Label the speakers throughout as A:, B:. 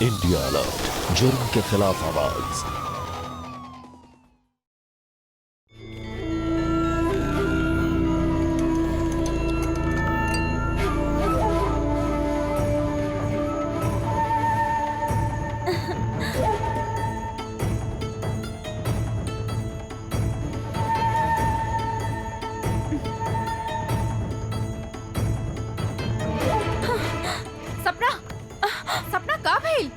A: India alert, जुर्म के खिलाफ आवाज।
B: सपना सपना का भइल?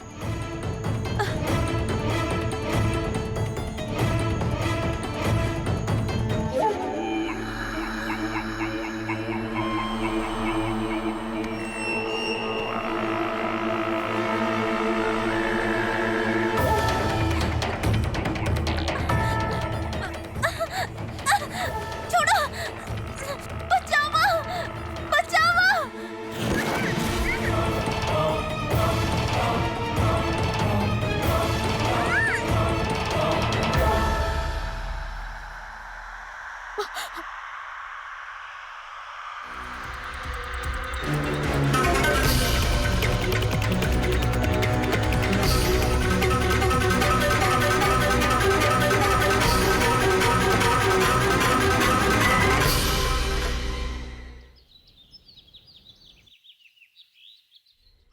B: छोड़ो, बचाओ, बचाओ।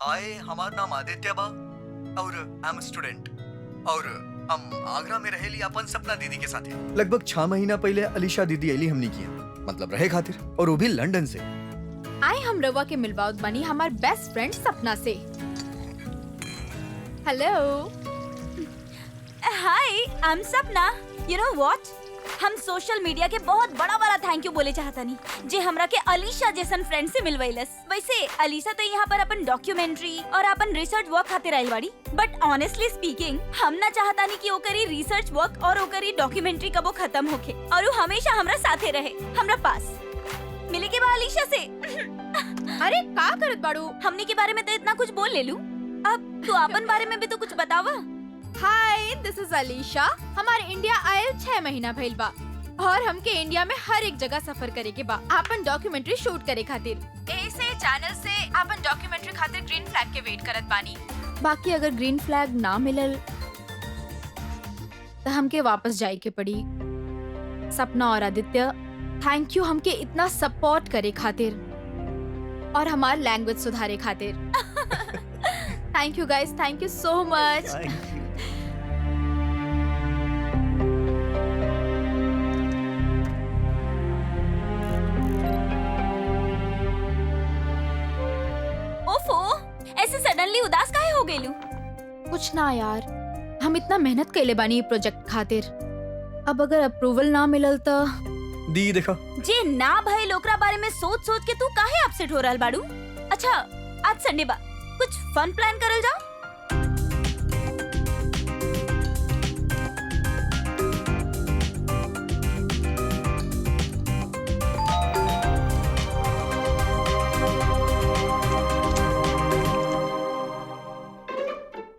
C: हाय, हमार नाम आदित्य बा और आई एम स्टूडेंट और हम आगरा में रहेली अपन सपना दीदी के साथे। लगभग 6 महीना पहले अलीशा दीदी अली हमनी किया, मतलब रहे खातिर, और वो भी लंदन से।
B: आई हम रवा के मिलवाउत बनी हमार बेस्ट फ्रेंड सपना से। Hello.
D: Hi, I am Sapna. You know what, हम सोशल मीडिया के बहुत बड़ा बड़ा थैंक यू बोले चाहता नहीं जे हमरा के अलीशा जैसन फ्रेंड से मिलवैलस। वैसे अलीशा तो यहाँ पर अपन डॉक्यूमेंट्री और अपन रिसर्च वर्क खातिर आइल बाड़ी, बट ऑनेस्टली स्पीकिंग हम ना चाहता नहीं कि ओकरी रिसर्च वर्क और ओकरी डॉक्यूमेंट्री कबो खत्म होके और वो हमेशा हमरा साथे रहे, हमरा पास। मिले के बाद अलीशा से
B: अरे का करत बाड़ू?
D: हमने के बारे में तो इतना कुछ बोल ले लूं, अब तू अपन बारे में भी तो कुछ बतावा।
B: हाय, दिस इज अलीशा। हमारे इंडिया आयल 6 महीना भइल बा और हमके इंडिया में हर एक जगह सफर करे के बा अपन डॉक्यूमेंट्री शूट करे खातिर। ऐसे चैनल से अपन डॉक्यूमेंट्री खातिर ग्रीन फ्लैग के वेट करत बानी। बाकी अगर ग्रीन फ्लैग ना मिलल तो हमके वापस जाए के पड़ी। सपना और आदित्य, थैंक यू हमके इतना सपोर्ट करे खातिर और हमार लैंग्वेज सुधारे खातिर। Thank you guys, thank you so मच।
D: ओफो, ऐसे सडनली उदास काहे हो गइलू?
B: कुछ ना यार, हम इतना मेहनत कैले बानी प्रोजेक्ट खातिर। अब अगर अप्रूवल ना मिलल तो
C: दी देखा,
D: जे ना भइल ओकरा बारे में सोच सोच के तू काहे अपसेट हो रहल बाड़ू? अच्छा, आज संडे बा, कुछ फन प्लान करल जाओ।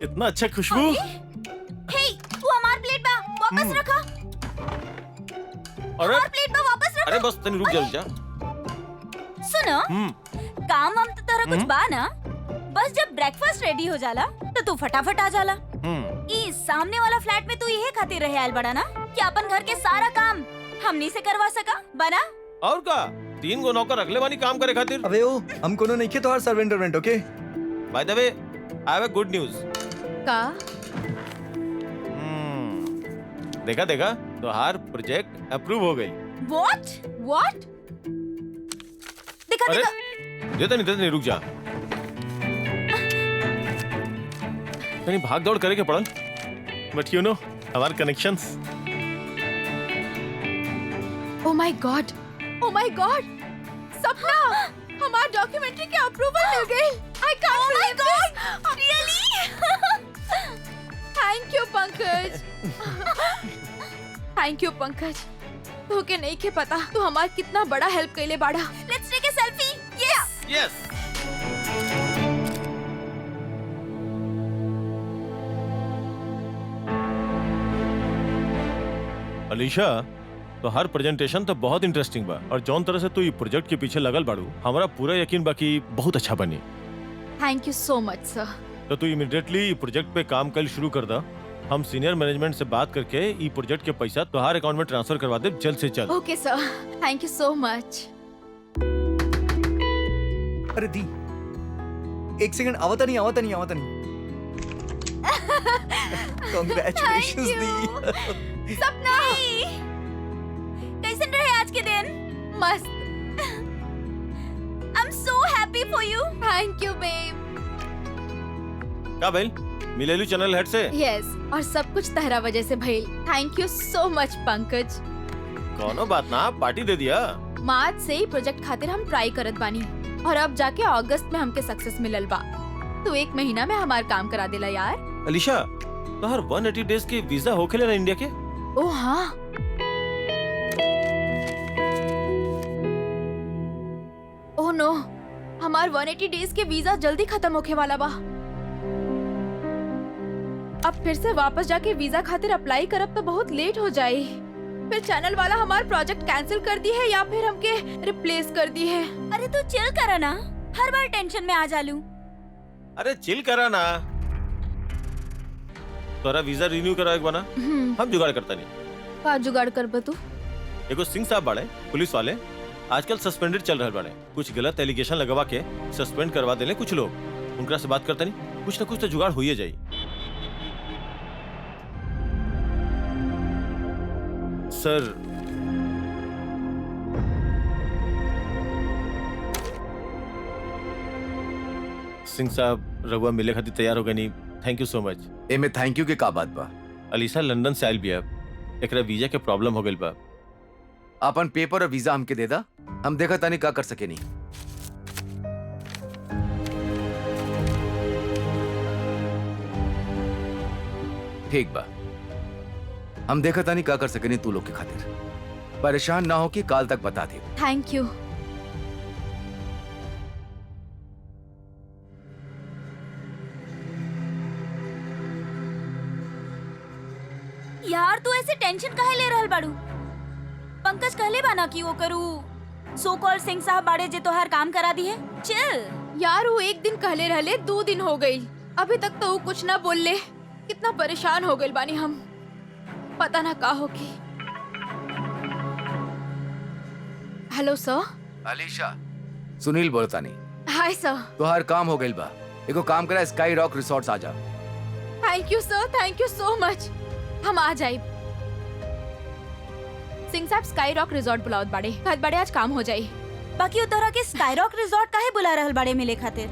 E: इतना अच्छा खुशबू।
D: हे, तू हमार प्लेट बा वापस रखा।
E: अरे
D: हमार प्लेट बा वापस रखा।
E: अरे बस तनी रुक जा।
D: सुनो, काम वाम तो तरह कुछ बा ना, बस जब ब्रेकफास्ट रेडी हो जाला तो तू फटाफट आ जाला। ई सामने वाला फ्लैट में तू यही खातिर रहे आयल बड़ा ना कि अपन घर के सारा काम हमनी से करवा सका बना।
E: और का 3 गो नौकर रख ले बानी काम करे खातिर।
C: अबे ओ, हम कोनो नहीं के तोहार servant, okay?
E: By the way, I have a good news.
B: का
E: देखा देखा, तो हर प्रोजेक्ट अप्रूव हो गई।
D: व्हाट? देखा
E: अरे
D: देखा।
E: देता नहीं रुक जा। कहीं भाग दौड़ करे के पड़ल, बट यू नो हमारे connections.
B: Oh my god, oh my god, Sapna, हमार डॉक्यूमेंट्री के अप्रूवल मिल गई। I can't believe this.
D: Really?
B: Thank you Pankaj. Thank you Pankaj, तोके नहीं के पता तू हमार कितना बड़ा हेल्प कैले बाड़ा।
D: Let's take a selfie. Yes.
E: Yes. Alisha, तो हर प्रेजेंटेशन तो बहुत इंटरेस्टिंग बा और जौन तरह से तू ये प्रोजेक्ट के पीछे लगल बाड़ू, हमारा पूरा यकीन बा कि बहुत अच्छा बनी।
B: थैंक यू सो मच सर।
E: तो तू इमिडिएटली प्रोजेक्ट पे काम कल शुरू कर दा। हम सीनियर मैनेजमेंट से बात करके ई प्रोजेक्ट के पैसा तुम्हारे अकाउंट में ट्रांसफर करवा दे जल्द से जल्द।
B: ओके सर, थैंक यू सो मच।
C: अरे दी, एक सेकंड, आवता नहीं। Congratulations दी।
B: सपना
D: कैसे रहे आज के दिन?
B: मस्त।
D: I am so happy for you.
B: Thank you बेब।
E: का भाई मिलेलू चैनल हेड से?
B: यस, और सब कुछ तहरा वजह से भइल। थैंक यू सो मच पंकज।
E: कोनो बात ना, पार्टी दे दिया।
B: मार्च से ही प्रोजेक्ट खातिर हम ट्राई करत बानी और अब जाके अगस्त में हमके सक्सेस मिलल बा। तू 1 महीना में हमार काम करा देला यार।
E: अलीशा, तो हर 180 डेज के वीजा होके लेना इंडिया के?
B: ओ हाँ, ओह नो, हमार 180 डेज के वीजा जल्दी खत्म होके वाला बा। अब फिर से वापस जाके वीजा खातिर अप्लाई करब तो बहुत लेट हो जाए। फिर चैनल वाला हमार प्रोजेक्ट कैंसिल कर दी है या फिर हमके रिप्लेस कर दी है।
D: अरे तू चिल करा ना, हर बार टेंशन में आ जालू।
E: अरे चिल करा ना, तोरा वीजा रिन्यू करावे बना, हम जुगाड़ करता नहीं।
B: का जुगाड़ कर बतू?
E: एगो सिंह साहब बाड़े पुलिस वाले, आजकल सस्पेंडेड चल रहे बाड़े। कुछ गलत एलिगेशन लगवा के सस्पेंड करवा देले कुछ लोग। उनकरा से बात करता नहीं, कुछ ना कुछ तो जुगाड़ होइए जाई। सर, सिंह साहब रघुआ मिले खातिर तैयार हो गए नहीं। थैंक यू सो मच।
F: एमे थैंक यू के का बात बा?
E: अलीसा लंदन से आयल बिया, एकरा वीजा के प्रॉब्लम हो गइल बा।
F: अपन पेपर और वीजा हमके दे दा, हम देखा तानी का कर सके नहीं। ठीक बा, हम देखा तानी का कर सके नहीं तू लोग के खातिर। परेशान ना हो कि काल तक बता दे।
B: Thank you.
D: यार तू ऐसे टेंशन काहे ले रहल बाड़ू? पंकज कहले बाना कि वो करू सो कॉल्ड सिंह साहब बाड़े जे तोहार काम करा दी है। चिल
B: यार, वो एक दिन कहले रहले, 2 दिन हो गई, अभी तक तो वो कुछ ना बोलले। कितना परेशान हो गइल बानी हम, पता ना का होगी। हेलो सर।
F: अलीशा, सुनील बोलता नहीं।
B: Hi sir.
F: तोहार काम हो गइल बा। एगो काम करा, स्काई रॉक रिसोर्ट्स आ जा।
B: Thank you sir, thank you so मच। हम आ जाए। सिंह साहब स्काई रॉक रिजॉर्ट बुलावत बाड़े, कहत बाड़े आज काम हो जाए।
D: बाकी तोरा के स्काई रॉक रिजॉर्ट काहे बुला रहल बाड़े मिले खातिर?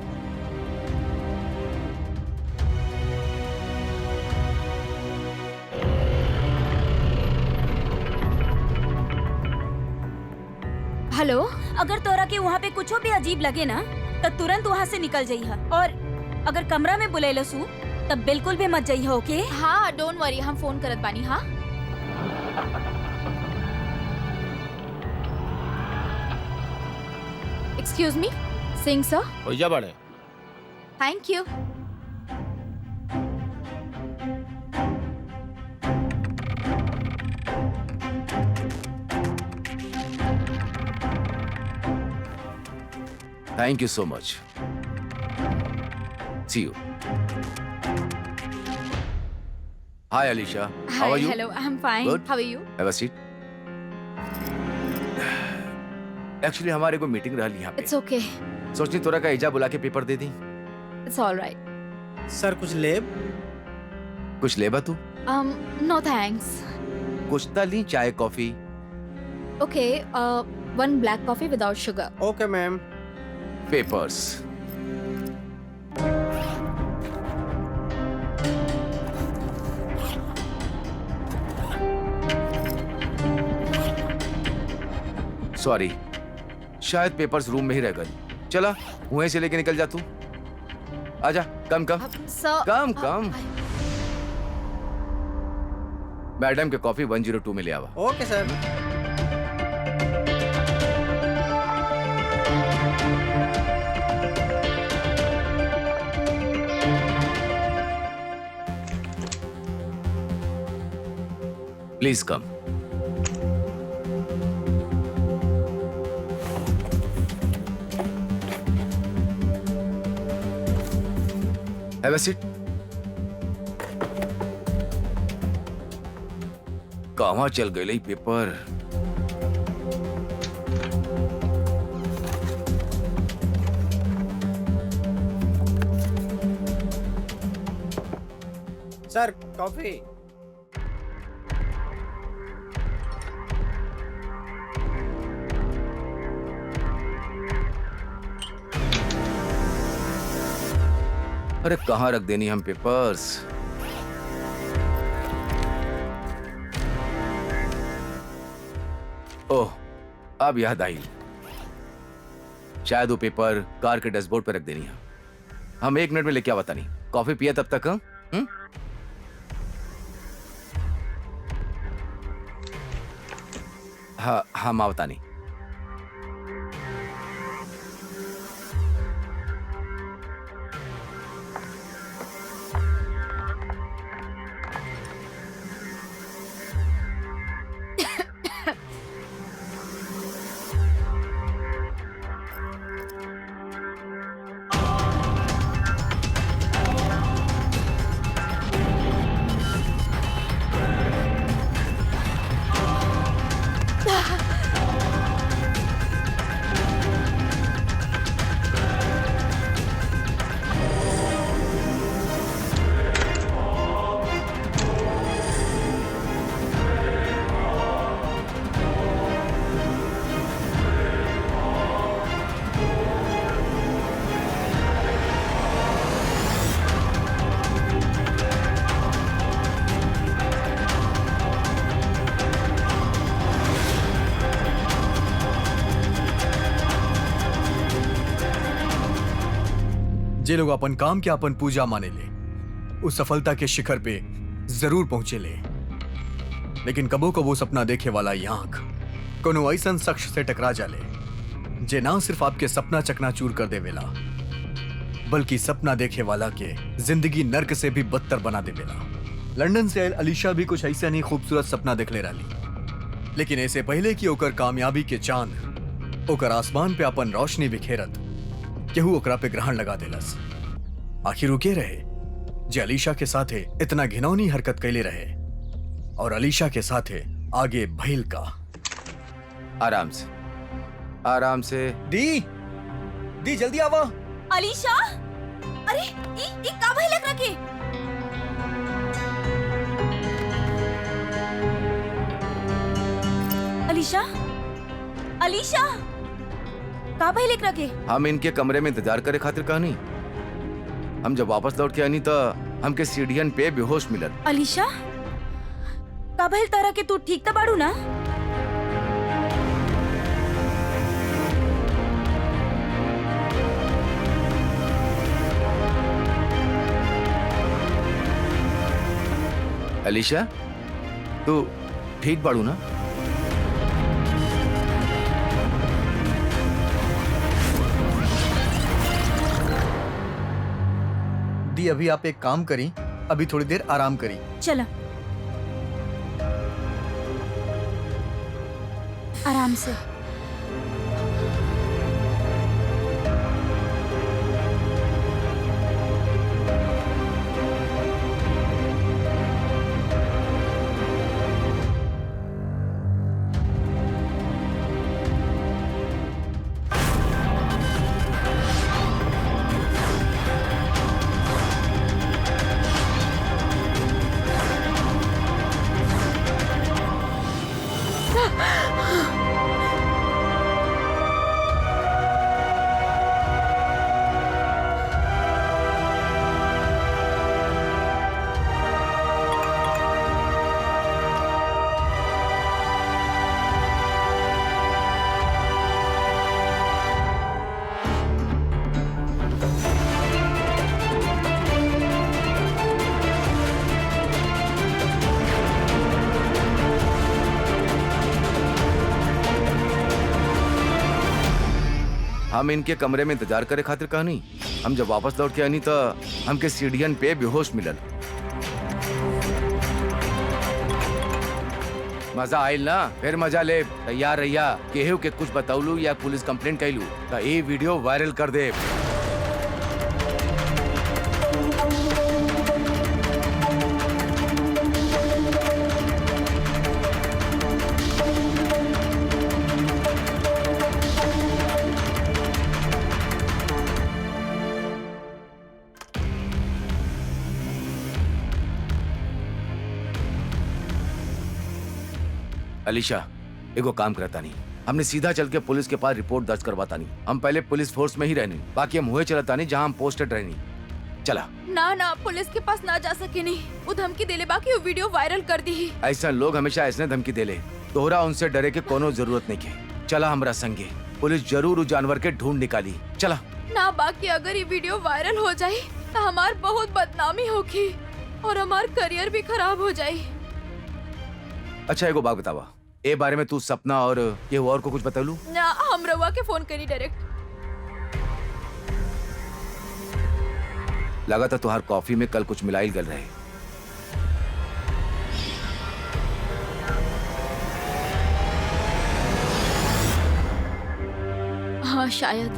B: हेलो।
D: अगर तोरा के वहाँ पे कुछो भी अजीब लगे ना तो तुरंत वहाँ से निकल जाइहा, और अगर कमरा में बुलेलसू तब बिल्कुल भी मत जाइहा, ओके?
B: हाँ, डोंट वरी, हम फोन करत बानी। हाँ, एक्सक्यूज मी, सिंह सर।
E: भैया बाड़े।
B: Thank you.
F: Thank you so much. See you. Hi Alisha, how are
B: hi,
F: you?
B: Hello, I am fine.
F: Good.
B: How are you?
F: Have a seat. Actually हमारे को meeting रहली यहाँ पे।
B: इट्स ओके,
F: सोचनी तोरा का एजा बुला के पेपर दे दी।
B: It's alright.
G: सर कुछ लेब?
F: कुछ लेबा तू?
B: No thanks.
F: कुछ ता ली, चाय coffee?
B: Okay, 1 black coffee without sugar.
G: Okay ma'am.
F: Papers. Sorry, शायद पेपर्स रूम में ही रह गए। चला वहीं से लेके निकल जा तू। आजा, कम कम
B: सर,
F: कम कम। मैडम के कॉफी 102 में ले आवा।
G: Okay sir.
F: Please come. Have have a seat. कहाँ चल गए पेपर?
G: सर कॉफी।
F: अरे कहाँ रख देनी हम पेपर्स? ओह, अब याद आई। शायद वो पेपर कार के डैशबोर्ड पे रख देनी है। हम 1 मिनट में लेके आवता नहीं। कॉफी पिया तब तक? हाँ? हाँ हम आवता नहीं।
C: जे लोग अपन काम के अपन पूजा माने ले, उस सफलता के शिखर पे जरूर पहुंचे ले। लेकिन कबो कबो सपना देखे वाला ये आंख कोनो ऐसन शख्स से टकरा जाले जे ना सिर्फ आपके सपना चकनाचूर कर देवेला, बल्कि सपना देखे वाला के जिंदगी नर्क से भी बदतर बना देवेला। लंदन से आयल अलीशा भी कुछ ऐसा नहीं खूबसूरत सपना देखले रही, लेकिन ऐसे पहले कि ओकर कामयाबी के चांद ओकर आसमान पे अपन रोशनी बिखेरत केहू ओकरा पे ग्रहण लगा देलस। आखिर रुके रहे जे अलीशा के साथे इतना घिनौनी हरकत कैले रहे, और अलीशा के साथे आगे भइल का।
F: आराम से, आराम से।
C: दी जल्दी आवा।
D: अलीशा, अरे ई का भाई लग रखे? अलीशा, अलीशा, का भाई लिख रखे?
F: हम इनके कमरे में इंतजार करे खातिर कहनी। हम जब वापस लौट के आनी तो हमके सीढ़ियन पे बेहोश मिलल।
D: अलीशा, का भाई तारा के तू ठीक त बाड़ू ना?
F: अलीशा, तू ठीक बाड़ू ना?
C: दी अभी आप एक काम करी, अभी थोड़ी देर आराम करी।
D: चलो आराम से।
F: हम इनके कमरे में इंतजार करे खातिर कहनी। हम जब वापस लौट के आनी तो हमके सीढ़ियन पे बेहोश मिलल। मजा आयल ना? फिर मजा ले। तैयार रहिया। केहू के कुछ बतौलू या पुलिस कंप्लेंट कैलू तो ये वीडियो वायरल कर दे। अलीशा एगो काम करता नहीं, हमने सीधा चल के पुलिस के पास रिपोर्ट दर्ज करवाता नहीं। हम पहले पुलिस फोर्स में ही रहनी, बाकी हम हुए चलता नहीं जहाँ हम पोस्टेड रहनी। चला।
B: ना ना पुलिस के पास ना जा सके नहीं, वो धमकी देले बाकी वो वीडियो वायरल कर दी।
F: ऐसा लोग हमेशा ऐसे धमकी देले, तोहरा उनसे डरे के कोनो जरूरत नहीं के। चला हमरा संगे, पुलिस जरूर उस जानवर के ढूंढ निकाली। चला।
B: ना बाकी अगर ये वीडियो वायरल हो जाए तो हमार बहुत बदनामी होगी और हमार करियर भी खराब हो जाए।
F: अच्छा एगो बात बतावा, ए बारे में तू सपना और ये और को कुछ बतलू?
B: ना हम रवा के फोन करी डायरेक्ट।
F: लगा था तुहार कॉफी में कल कुछ मिलाइल गल रहे।
B: हाँ शायद।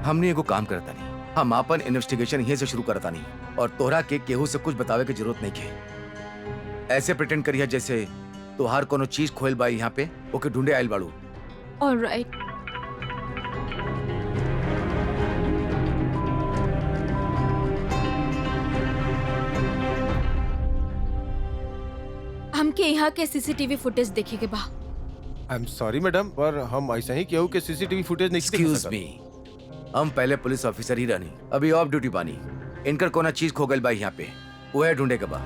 F: हमने एगो काम करता नहीं, हम अपन इन्वेस्टिगेशन यहीं से शुरू करता नहीं और तोहरा के केहू से कुछ बतावे की जरूरत नहीं के। ऐसे प्रिटेंड करिया जैसे तोहार कोनो चीज खोल बाई यहाँ पे ओके ढूंढे आयल बाड़ू।
B: ऑलराइट। हमके यहाँ के सीसीटीवी फुटेज देखे के बा।
E: आई एम सॉरी मैडम, पर हम ऐसा ही केहू के सीसीटीवी फुटेज नहीं देख
F: एक्सक्यूज
E: सकत।
F: मी, हम पहले पुलिस ऑफिसर ही रहनी, अभी ऑफ ड्यूटी बानी। इनकर कोना चीज खो गई बाई यहाँ पे, वो है ढूंढे के बा।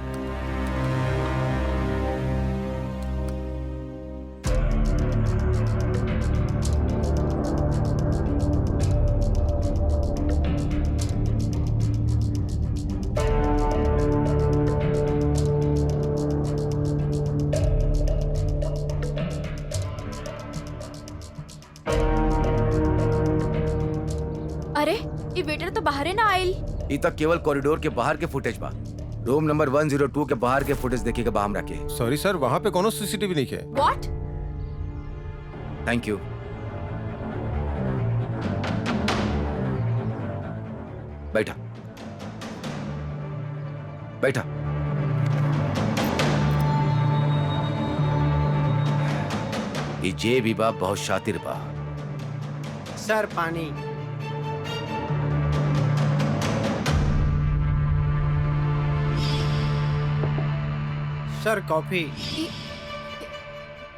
B: अरे ये वेटर तो बाहर ना आयल।
F: ई तक केवल कॉरिडोर के बाहर के फुटेज बा। रूम नंबर 102 के बाहर के फुटेज देखे के बा हमरा के।
E: सॉरी सर, वहाँ पे कोनो सीसीटीवी नहीं है।
B: व्हाट?
F: Thank you. बैठा बैठा। ये जे भी बा बहुत शातिर बा।
G: सर पानी। सर कॉफी।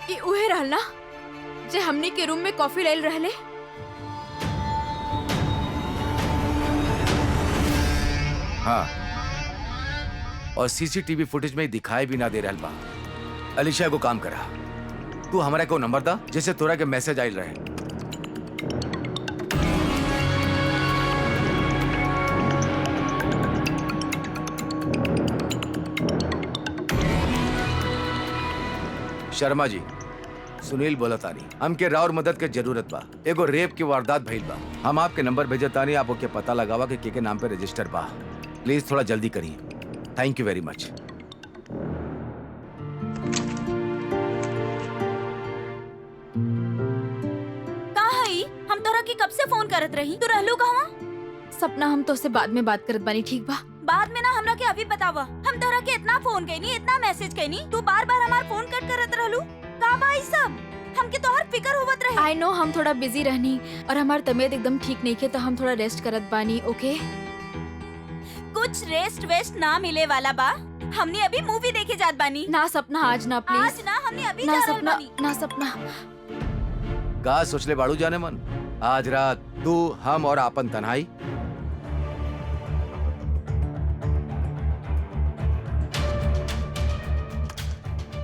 B: ये उहे रहल ना जे हमने के रूम में कॉफी लेल रहले।
F: हाँ, और सीसीटीवी फुटेज में दिखाई भी ना दे रहल बा। अलीशा को काम करा, तू हमारा को नंबर दा जैसे तोरा के मैसेज आयल रहे। शर्मा जी, सुनील बोला तानी, हमके राउर मदद के जरूरत बा। एगो रेप की वारदात भइल बा। हम आपके नंबर भेजे तानी, आप ओके पता लगावा कि के नाम पे रजिस्टर बा। प्लीज थोड़ा जल्दी करिए। थैंक यू वेरी मच।
D: कहाँ हई? हम तोरा के कब से फोन करत रही, तू रहलू कहवा?
B: सपना हम तो से बाद में बात करत बानी, ठीक बा?
D: बाद में ना, हमरा के अभी बतावा। हम तोरा के इतना फोन कईनी, इतना मैसेज कईनी, तू बार बार हमार फोन कट करत रहलू। का बा ई सब? हमके तोहर फिकर होवत रहे।
B: आई नो हम थोड़ा बिजी रहनी और हमार तबीयत एकदम ठीक नहीं है, तो हम थोड़ा रेस्ट करत बानी। ओके?
D: कुछ रेस्ट वेस्ट ना मिले वाला बा। हमने अभी मूवी देखे जात बानी।
B: ना सपना, आज ना प्लीज।
D: आज ना, हमने अभी
B: ना
D: जा रहल
B: सपना,
D: बानी।
B: ना सपना।
F: का सोचले बाड़ू जाने मन? आज रात तू, हम और आपन तन्हाई।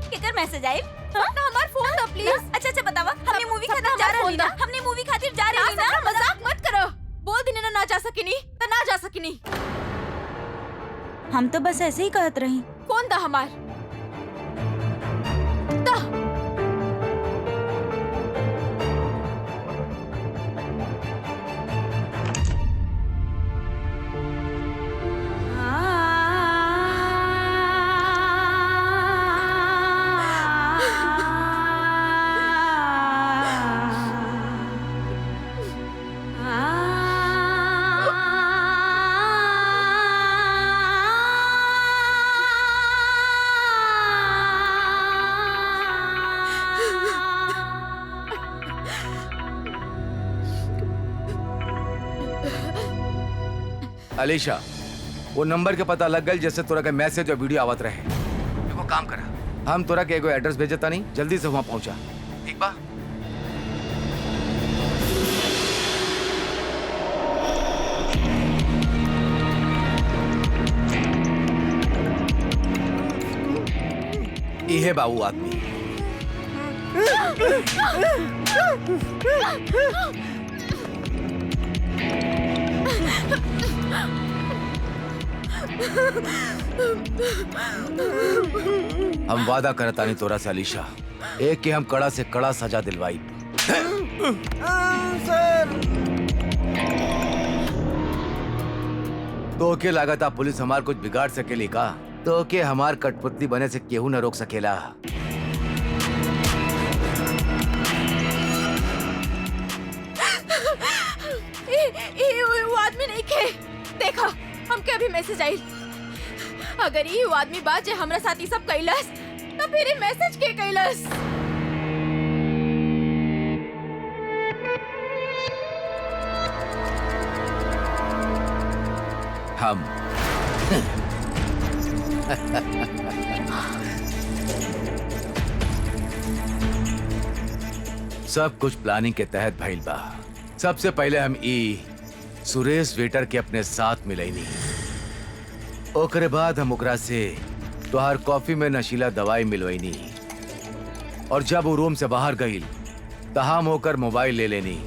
D: केकर मैसेज आई?
B: सपना हमार फोन दो प्लीज।
D: अच्छा अच्छा बतावा, हमने मूवी
B: सपना,
D: खातिर जा
B: हमार
D: रहली
B: फोन
D: ना?
B: दा।
D: हमने मूवी खातिर जा
B: ना
D: रहली ना?
B: सपना, मजाक मत करो। बोल दिने ना जा सकिनी तो ना जा सकिनी।
D: हम तो बस ऐसे ही कहत रही।
B: फोन दा हमार दा।
F: अलीशा, वो नंबर के पता लग गल जैसे तोरा के मैसेज और वीडियो आवत रहे। एगो काम करा, हम तोरा के एगो एड्रेस भेजता नहीं, जल्दी से वहाँ पहुँचा। ठीक बा? इहे बाबू आदमी। हम वादा करता नहीं तोरा से अलीशा, एक के हम कड़ा से कड़ा सजा दिलवाई। तो के लागत आप पुलिस हमार कुछ बिगाड़ सकेली का? तो के हमार कठपुतली बने से केहू न रोक सकेला।
B: वो आदमी नहीं खे। देखा हमके अभी मैसेज आई। अगर ये वो आदमी बात जे हमरा साथ ई सब कैलस तो फिर ये मैसेज के कैलस?
F: हम सब कुछ प्लानिंग के तहत भइल बा। सबसे पहले हम सुरेश वेटर के अपने साथ मिलैनी, ओकरे बाद हम ओकरा से तोहार कॉफी में नशीला दवाई मिलवैनी, और जब वो रूम से बाहर गईल तो हम होकर मोबाइल ले लेनी।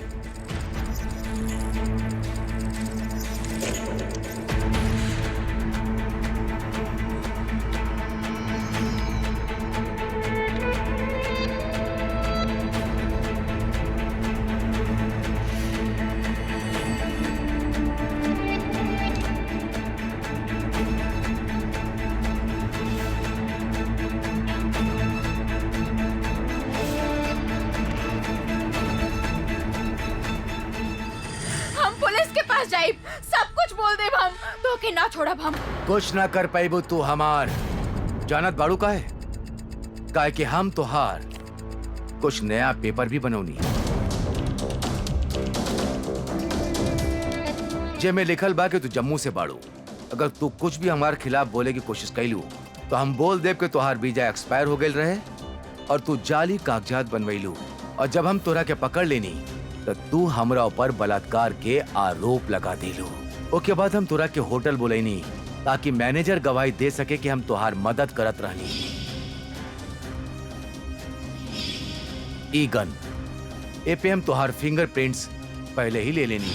B: सब कुछ बोल दे हम तो के ना छोड़ब हम।
F: कुछ ना कर पाइबू तू हमार जानत बाड़ू का है कि हम तोहार कुछ नया पेपर भी बनौनी, जे में लिखल बा कि तू जम्मू से बाड़ू। अगर तू कुछ भी हमारे खिलाफ बोले की कोशिश कैलू तो हम बोल देव कि तोहार वीजा एक्सपायर हो गए रहे और तू जाली कागजात बनवैलू, और जब हम तोरा के पकड़ लेनी तो तू हमरा ऊपर बलात्कार के आरोप लगा दिलू। ओके बाद हम तोरा के होटल बुलैनी ताकि मैनेजर गवाही दे सके कि हम तोहार मदद करत रहनी। ई गन ए पे हम तोहार फिंगरप्रिंट्स पहले ही ले लेनी।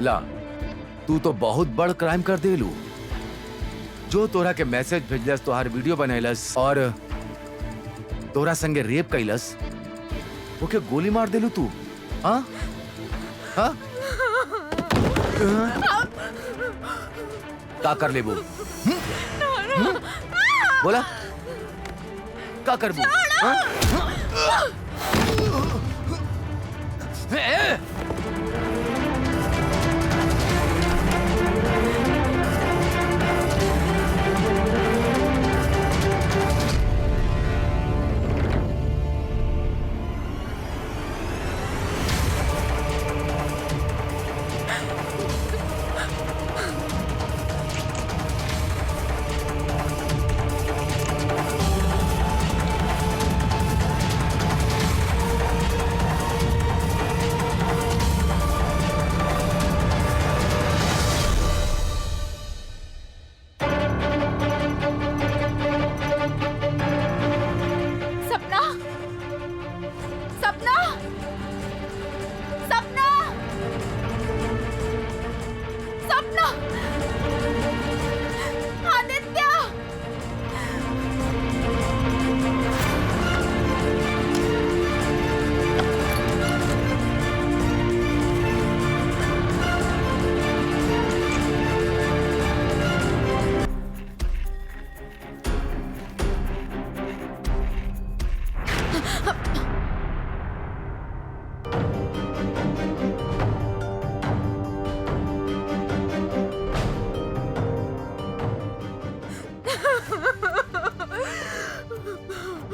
F: ला तू तो बहुत बड़ क्राइम कर देलू। जो तोरा के मैसेज भेजलस, तोहार वीडियो बनैलस और तोरा संगे रेप कैलस, ओके गोली मार देलू तू। हाँ हाँ का कर लेबू? बोला का करबू?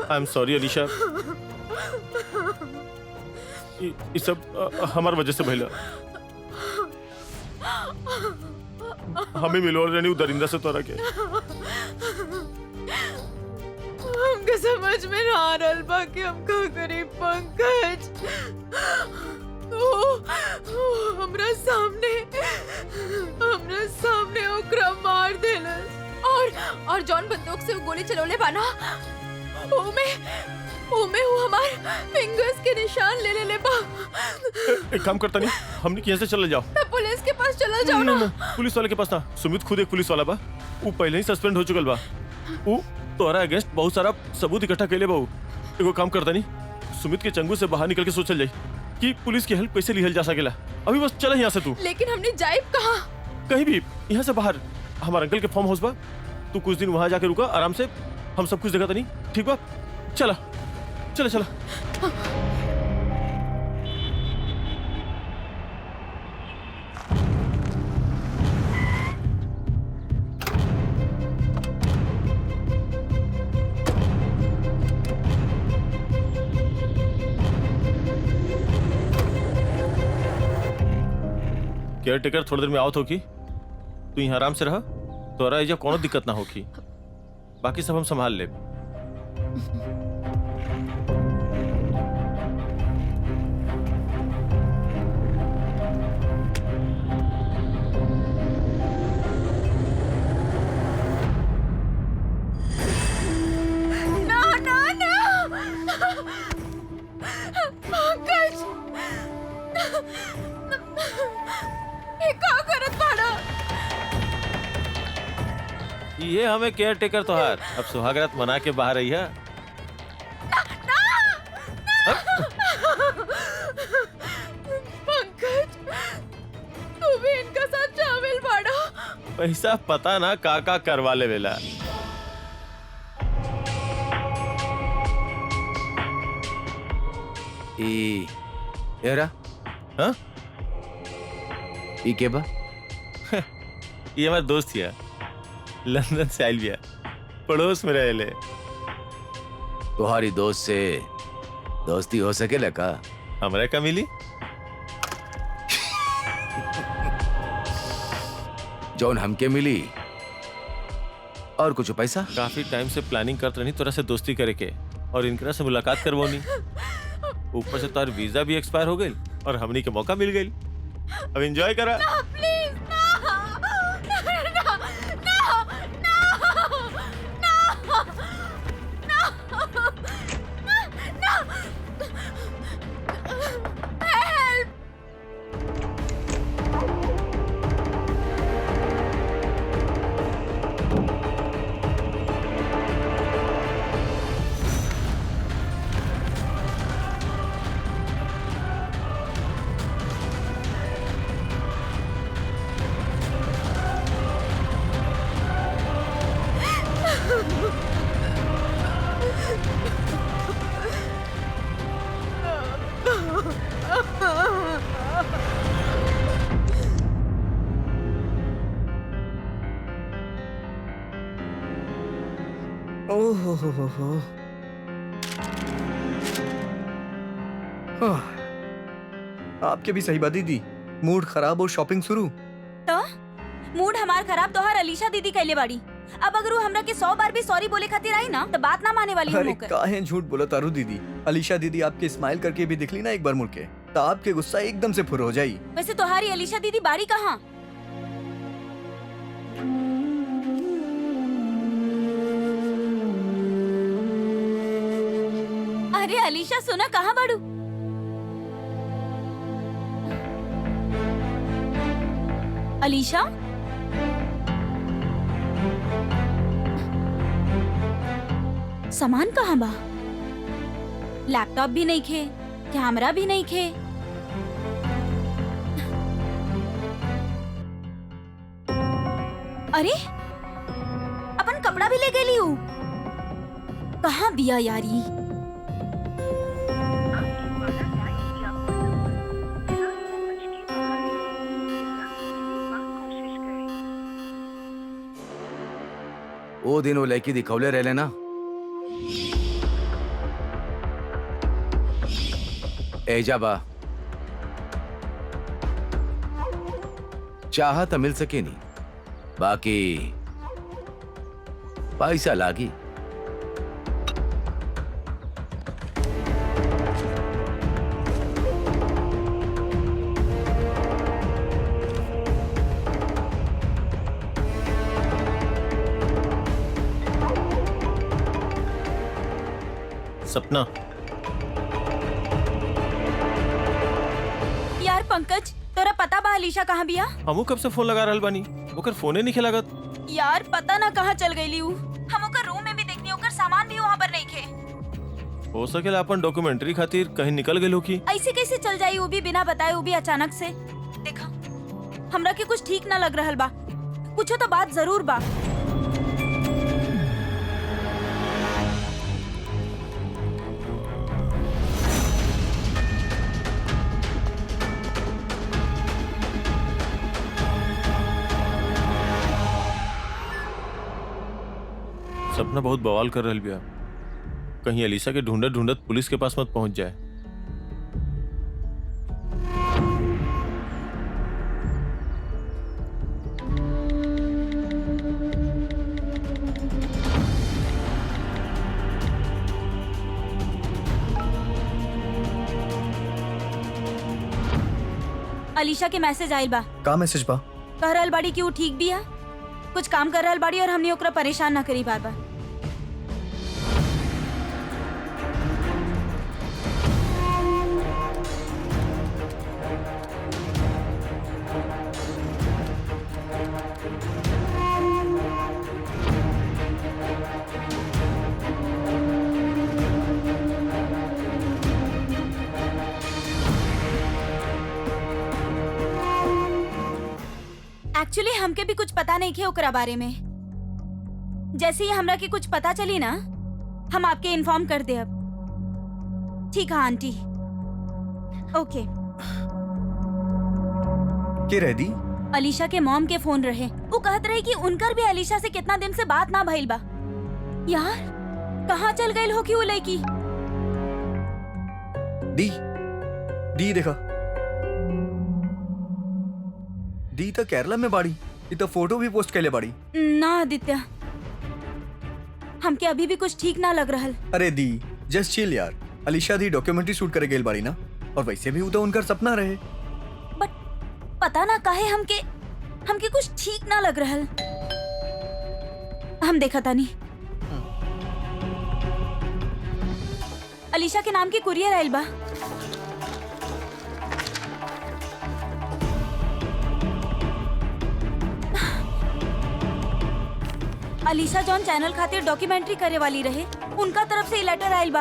E: आई एम सॉरी अलीशा, ये सब हमार वजह से भइला। हमें मिलो रहनी दरिंदा से तोरा के।
B: हमके समझ में ना आ रहल बा कि हम का करी पंकज। ओ हमरा सामने ओकरा मार देलस और जौन बंदूक से वो गोली चलौले बाना ओमे वो हमार फिंगर्स के निशान ले बा।
E: एक काम करता नहीं, हमने यहाँ से चले जाओ।
B: तब पुलिस के पास चला जाओ ना।
E: पुलिस वाले के पास ना, सुमित खुद एक पुलिस वाला बा। वो पहले ही सस्पेंड हो चुकल बा। वो तोरा अगेंस्ट बहुत सारा सबूत इकट्ठा कैले बा। एगो काम करता नहीं, सुमित के चंगू से बाहर निकल के सोचल जाए कि पुलिस की हेल्प कैसे लिहल जा सकेला। अभी बस चला यहाँ से तू।
B: लेकिन हमने जाइब कहाँ?
E: कहीं भी, यहाँ से बाहर हमारे अंकल के फार्म हाउस बा। तू कुछ दिन वहां जाके रुका आराम से, हम सब कुछ देखा नहीं, ठीक बा? चला चला चला। केयर टेकर थोड़ी देर में आवत होगी, तू यहाँ आराम से रह, तोरा एजा कोनो दिक्कत ना होगी। बाकी सब हम संभाल ले।
B: पंकज ये का करत बाड़ा?
E: ये हमें केयर टेकर तोहार अब सुहागरात मना के बाहर आई है।
B: पंकज तू भी इनका साथ शामिल बाड़ा।
E: पैसा पता ना का करवा ले वेला।
F: एरा
E: हाँ?
F: ई के बा?
E: ये हमारा दोस्त है, लंदन से आयल बिया, पड़ोस में रहे ले।
F: तुम्हारी दोस्त से दोस्ती हो सकेला का?
E: हमरा का मिली?
F: जौन हमके मिली और कुछ पैसा।
E: काफी टाइम से प्लानिंग करते रही तोरा से दोस्ती करे के और इनकरा से मुलाकात करवोनी। ऊपर से तुम्हारा वीजा भी एक्सपायर हो गई और हमनी के मौका मिल गई। अब एंजॉय करा।
B: प्लीज
C: ओहो आपके भी सही बात दीदी, मूड खराब और शॉपिंग शुरू।
D: तो मूड हमार खराब तोहार अलीशा दीदी कैले बाड़ी। अब अगर वो हमरा के 100 बार भी सॉरी बोले खातिर आई ना तो बात ना माने वाली
C: अरे
D: होकर।
C: काहे झूठ बोला तारू दीदी। अलीशा दीदी आपके स्माइल करके भी दिखली ना एक बार मुड़ के, तो आपके गुस्सा एकदम से फुर हो जाई।
D: वैसे तुम्हारी अलीशा दीदी बाड़ी कहाँ? अरे अलीशा सुना, कहाँ बाड़ू? अलीशा सामान कहाँ बा? लैपटॉप भी नहीं खे, कैमरा भी नहीं खे। अरे अपन कपड़ा भी ले गई हूँ, कहाँ बिया यारी?
F: वो दिन वो लड़की दिखौले रहे ना, एजा बा चाह तो मिल सके नहीं, बाकी पैसा लागी।
E: सपना,
D: यार पंकज, तोरा पता बा अलीशा कहाँ बिया?
E: हमू कब से फोन लगा रहल बानी, ओकर फोने नहीं लागत।
D: यार पता ना कहाँ चल गई ऊ। हम ओकर रूम में भी देखनी, ओकर सामान भी वहाँ पर नहीं खे।
E: हो सकेला अपन डॉक्यूमेंट्री खातिर कहीं निकल गए की।
D: ऐसे कैसे चल जाई, वो भी बिना बताए, वो भी अचानक से। देखा, हमरा के कुछ ठीक ना लग रहल बा। कुछ तो बात जरूर बा।
E: सपना बहुत बवाल कर रहल बिया, कहीं अलीशा के ढूंढत ढूंढत पुलिस के पास मत पहुंच जाए।
D: अलीशा के मैसेज आइल बा।
C: का मैसेज बा?
D: कह रहल बाड़ी कि वो ठीक बिया, कुछ काम कर रहल बाड़ी और हमने ओकरा परेशान ना करी बार बार। एक्चुअली हमके भी कुछ पता नहीं थे ओकरा बारे में। जैसे ही हमरा के कुछ पता चली ना, हम आपके इन्फॉर्म कर दे अब। ठीक है आंटी, ओके।
C: के रह दी?
D: अलीशा के मॉम के फोन रहे, वो कहत रहे कि उनकर भी अलीशा से कितना दिन से बात ना भइल बा। यार कहाँ चल गई हो कि वो लड़की?
C: दी देखा, दी तो केरला में बाड़ी, ये तो फोटो भी पोस्ट कैले बाड़ी।
D: ना आदित्य, हमके अभी भी कुछ ठीक ना लग रहल।
C: अरे दी जस्ट चिल यार, अलीशा दी डॉक्यूमेंट्री शूट करे गेल बाड़ी ना, और वैसे भी वो तो उनका सपना रहे।
D: बट पता ना काहे हमके कुछ ठीक ना लग रहल। हम देखा था नहीं। अलीशा के नाम की कुरियर आइल बा। अलीशा जॉन चैनल खातिर डॉक्यूमेंट्री करे वाली रहे, उनका तरफ से लेटर आइल बा।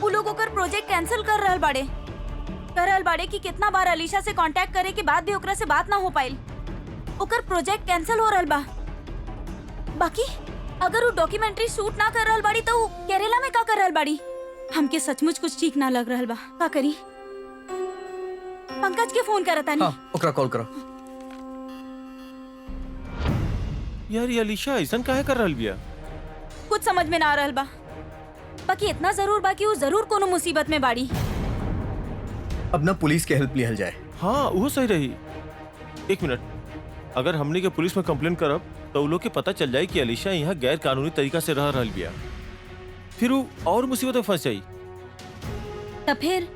D: उ लोग ओकर प्रोजेक्ट कैंसिल कर रहल बाड़े। कह रहल बाड़े कि कितना बार अलीशा से कांटेक्ट करे के बाद भी ओकरा से बात ना हो पाइल। ओकर प्रोजेक्ट कैंसिल हो रहल बा। बाकी अगर वो डॉक्यूमेंट्री शूट ना कर रहल बाड़ी तो वो केरला में का कर रहल बाड़ी? हमके सचमुच कुछ ठीक ना लग रहल बा। का करी? पंकज के फोन करता नहीं।
C: हाँ, ओकरा कॉल करो।
E: यार ये अलीशा ऐसन काहे कर रहल बिया?
D: कुछ समझ में ना आ रहल बा। बाकी इतना जरूर बा कि वो जरूर कोनो मुसीबत में बाड़ी।
C: अब ना पुलिस के हेल्प लिहल जाए।
E: हाँ वो सही रही। एक मिनट, अगर हमने के पुलिस में कंप्लेन करब तो उ लोग के पता चल जाए कि अलीशा यहाँ गैर कानूनी तरीका से रह रहल बिया, फिर वो और मुसीबत में फंस जाई।
D: तो फिर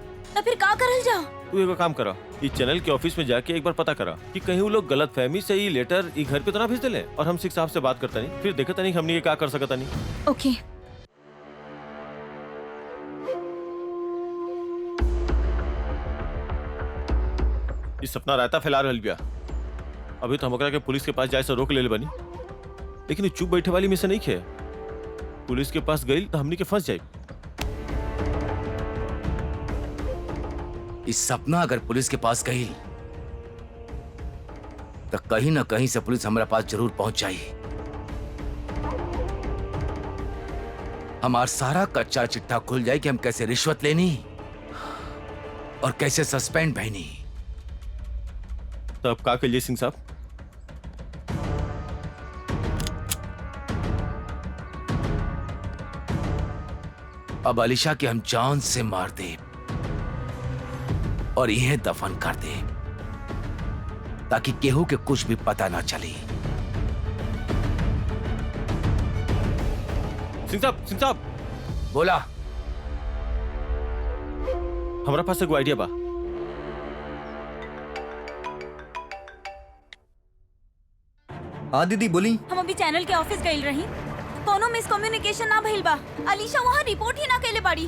D: का करल जाओ?
E: तू एगो काम करा, इस चैनल के ऑफिस में जाके एक बार पता करा कि कहीं वो लोग गलत फहमी से ही लेटर ई घर पे तो ना भेज देले, और हम सिख साहब से बात करता नहीं, फिर देखता नहीं हमने ये क्या कर सकता नहीं।
D: ओके।
E: इस सपना रायता फैला रहल बिया। अभी तो हम ओकरा के पुलिस के पास जाए से रोक ले बनी, लेकिन चुप बैठे वाली में से नहीं खे। पुलिस के पास गई तो हमनी के फंस जाए।
F: इस सपना अगर पुलिस के पास गई तो कहीं ना कहीं से पुलिस हमारे पास जरूर पहुंच जाई। हमारा सारा कच्चा चिट्ठा खुल जाए कि हम कैसे रिश्वत लेनी और कैसे सस्पेंड बहनी।
E: तो अब क्या करिए सिंह साहब?
F: अब अलीशा के हम जान से मार दे और इन्हें दफन कर दे। ताकि केहू के कुछ भी पता ना चली।
E: सिंह साहब
F: बोला।
E: हमारा पास एगो आइडिया बा।
C: हाँ दीदी बोली।
D: हम अभी चैनल के ऑफिस गइल रही, कोनो मिसकम्युनिकेशन ना भइल बा। अलीशा वहाँ रिपोर्ट ही ना कैले बाड़ी।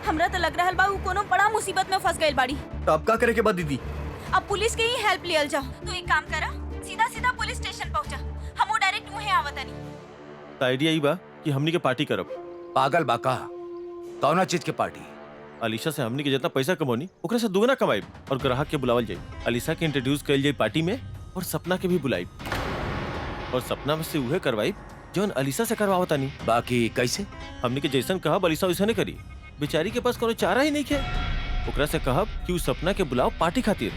D: हमरा तो लग रहल बा उ कोनो बड़ा मुसीबत में फंस गइल बाड़ी।
C: तो अब का करे के बाद दीदी?
D: अब पुलिस के ही हेल्प लियल जाओ। तू एक काम करा, सीधा सीधा पुलिस स्टेशन पहुंचा, हम डायरेक्ट वहीं आवतानी।
E: तो आइडिया ई बा कि हमनी के पार्टी करब।
F: पागल बाका, कौना चीज के पार्टी?
E: अलीशा से हमनी के जितना पैसा कमौनी ओकरा से दुगना कमाई और ग्राहक के बुलावल जाई। अलीशा के इंट्रोड्यूस कइल जाई पार्टी में और सपना के भी बुलाई और सपना में से उहे करवाई जौन अलीशा से करवावतानी।
F: बाकी कैसे?
E: हमनी के जैसन कहब अलीशा वैसा नहीं करी। बेचारी के पास कोनो चारा ही नहीं है। ओकरा से कहब कि उ सपना के बुलाओ पार्टी खातिर,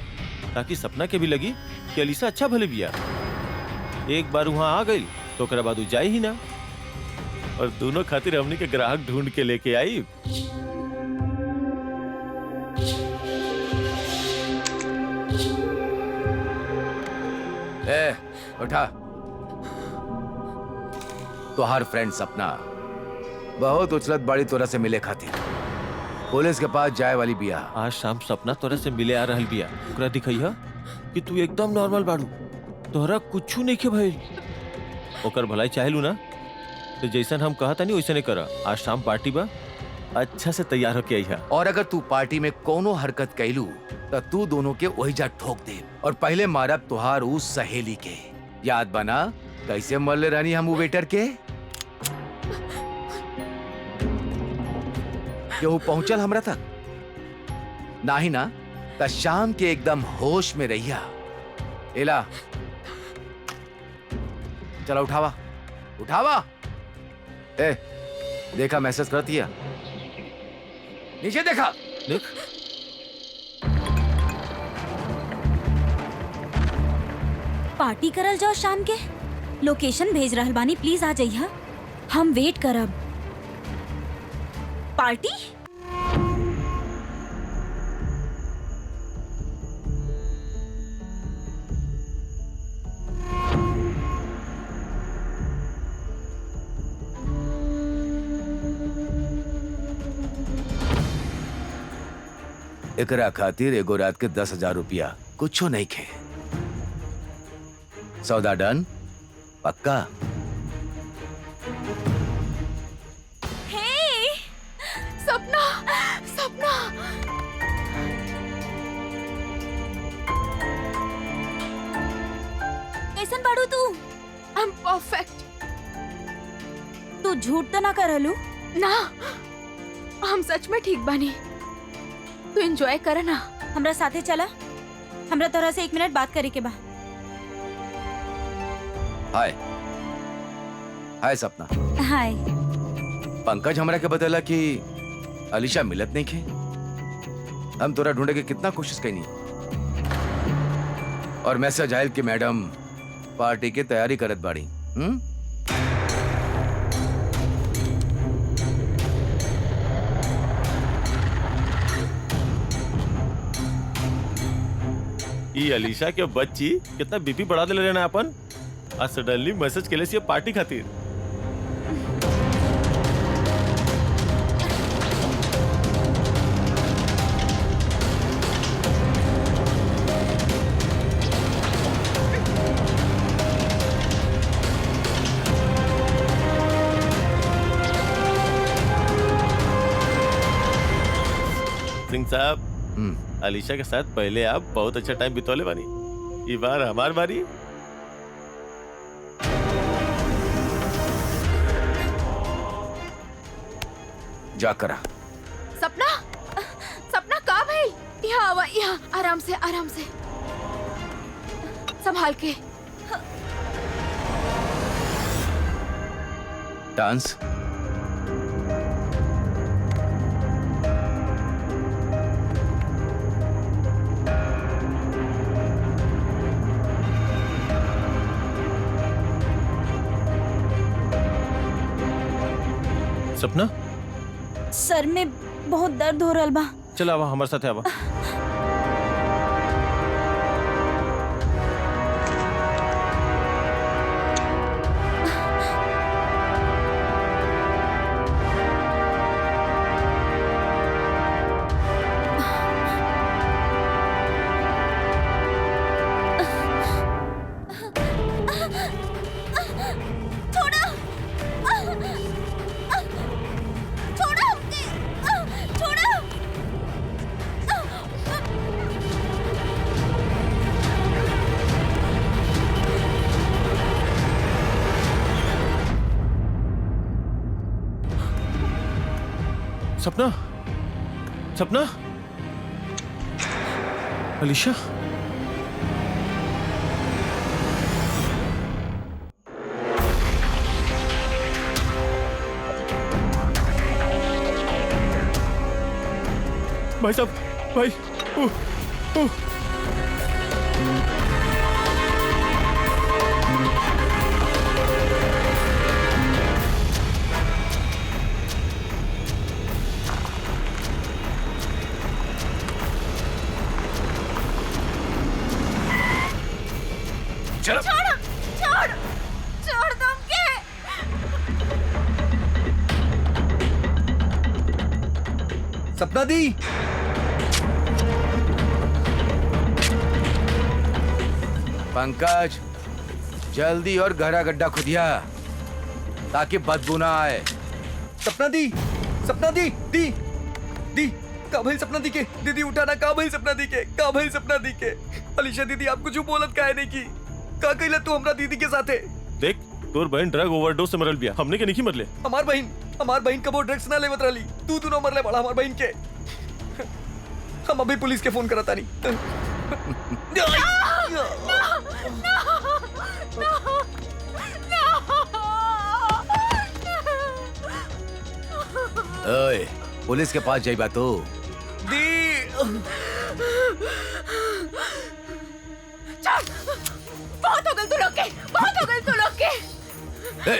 E: ताकि सपना के भी लगी कि अलीशा अच्छा भले बिया। एक बार वहाँ आ गई तो ओकरा बाद उ जाई ही ना और दोनों खातिर हमनी के ग्राहक ढूंढ के लेके आई।
F: ए, उठा। तोहार फ्रेंड सपना बहुत उछलत बाड़ी तोरा से मिले खातिर। पुलिस के पास जाए वाली बिया।
E: आज शाम सपना तोरा से मिले आ रहल बिया। ओकरा दिखैया कि तू एकदम नॉर्मल बाड़ू, तोहरा कुछू नहीं के भइल। ओकर भलाई चाहेलू ना तो जैसन हम कहता नहीं वैसे नहीं करा। आज शाम पार्टी बा, अच्छा से तैयार होके आइहा।
F: और अगर तू पार्टी में कोनो हरकत कैलू तो तू दोनों के वही जा ठोक दे और पहले मारब तुहार उस सहेली के। याद बना कैसे मरले रानी हम उ वेटर के? केहू पहुंचल हमरा तक ना ही ना त शाम के एकदम होश में रहिया। एला चला उठावा उठावा। ए देखा मैसेज करती है, नीचे देखा।
E: देख
D: पार्टी करल जाओ शाम के। लोकेशन भेज रहल बानी, प्लीज आ जाइहा, हम वेट करब। पार्टी?
F: एकरा खातिर एगो रात के 10,000 रुपया कुछो नहीं खे। सौदा डन? पक्का?
D: हे
B: सपना सपना
D: कैसन बाड़ू तू?
B: I am perfect.
D: तू झूठ तो ना करलू?
B: ना, हम सच में ठीक बानी। तू एंजॉय कर ना।
D: हमरा साथे चला, हमरा तोरा से 1 मिनट बात करे के बा।
F: हाय हाय सपना।
D: हाय।
F: पंकज हमरा के बतेला कि अलीशा मिलत नहीं खे। हम तोरा ढूंढे के कितना कोशिश कैनी और मैसेज आयल कि मैडम पार्टी की तैयारी करत बाड़ी।
E: ई अलीशा के बच्ची कितना बीपी बढ़ा देले रहना अपन। आज सडनली मैसेज केले से पार्टी खातिर। सिंह साहब, अलीशा के साथ पहले आप बहुत अच्छा टाइम बितौले बानी। ये बार हमार बारी।
F: जा करा।
B: सपना सपना का भाई? यहाँ आवा, यहाँ आराम से आराम से संभाल के।
F: डांस
E: सपना
D: सर में बहुत दर्द हो रहल बा।
E: चल आवा हमारे साथ आवा। सपना सपना अलीशा भाई साहब भाई उह, उह।
F: चलो
B: छोड़ दो के।
C: सपना दी,
F: पंकज जल्दी और गहरा गड्ढा खुदिया ताकि बदबू ना आए।
C: सपना दी, सपना दी, दी दी का भाई सपना दी के दीदी उठाना, का भाई सपना दी के, का भाई सपना दी के। अलीशा दीदी आपको जो बोलत काहे नहीं की, का कइला तू हमरा दीदी के साथे।
E: देख तोर बहन ड्रग ओवरडोज से मरल बिया, हमने के नहीं मरले।
C: हमार बहन कबो ड्रग्स ना लेवत रही, तू दोनों मरले बड़ा हमार बहन के। हम अभी पुलिस के फोन करता नहीं।
F: ओए पुलिस के पास जाइबा तो
C: दी
B: बहुत हो गए तू लोग के, बहुत हो गए तू लोग के।
F: ए,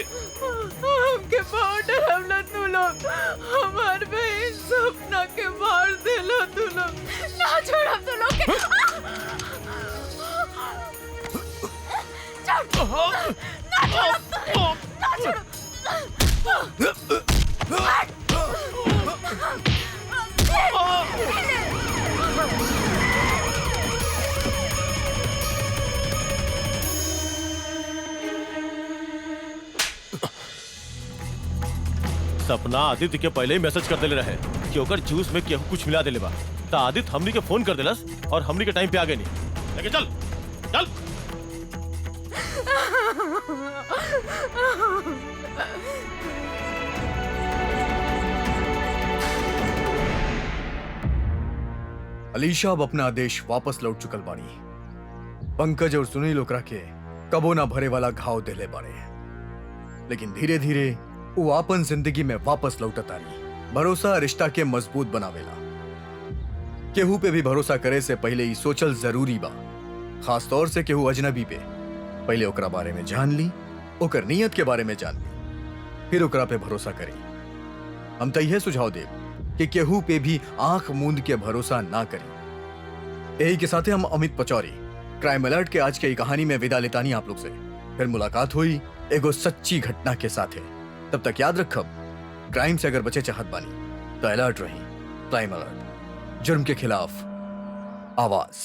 B: हमके बहुत डरावला तू लोग, हमार बहन सपना के मार देला तू लोग। ना छोड़ तू लोग के। छोड़, ना छोड़, ना छोड़।
E: सपना आदित्य के पहले ही मैसेज कर देले रहे कि ओकर जूस में केहू कुछ मिला देले बा। त आदित्य हमनी के फोन कर देलस और हमनी के टाइम पे आ गए नहीं। लेके चल चल।
C: अलीशा अब अपना आदेश वापस लौट चुकल बाड़ी। पंकज और सुनील ओकरा के कबो ना भरे वाला घाव देले बाड़े, लेकिन धीरे धीरे वो आपन जिंदगी में वापस लौटत आरी। भरोसा रिश्ता के मजबूत बनावेला। केहू पे भी भरोसा करे से पहले ही सोचल जरूरी बा, खास तौर से केहू अजनबी पे। पहले ओकरा बारे में जान ली, ओकर नियत के बारे में जान ली, फिर ओकरा पे भरोसा करी। हम तो यह सुझाव देब कि केहू पे भी आंख मूंद के भरोसा ना करी। यही के साथ हम अमित पचौरी क्राइम अलर्ट के आज की कहानी में विदा लेतानी आप लोग से। फिर मुलाकात हुई एगो सच्ची घटना के साथ। तब तक याद रखब, क्राइम से अगर बचे चाहत बानी तो अलर्ट रही। क्राइम अलर्ट, जुर्म के खिलाफ आवाज।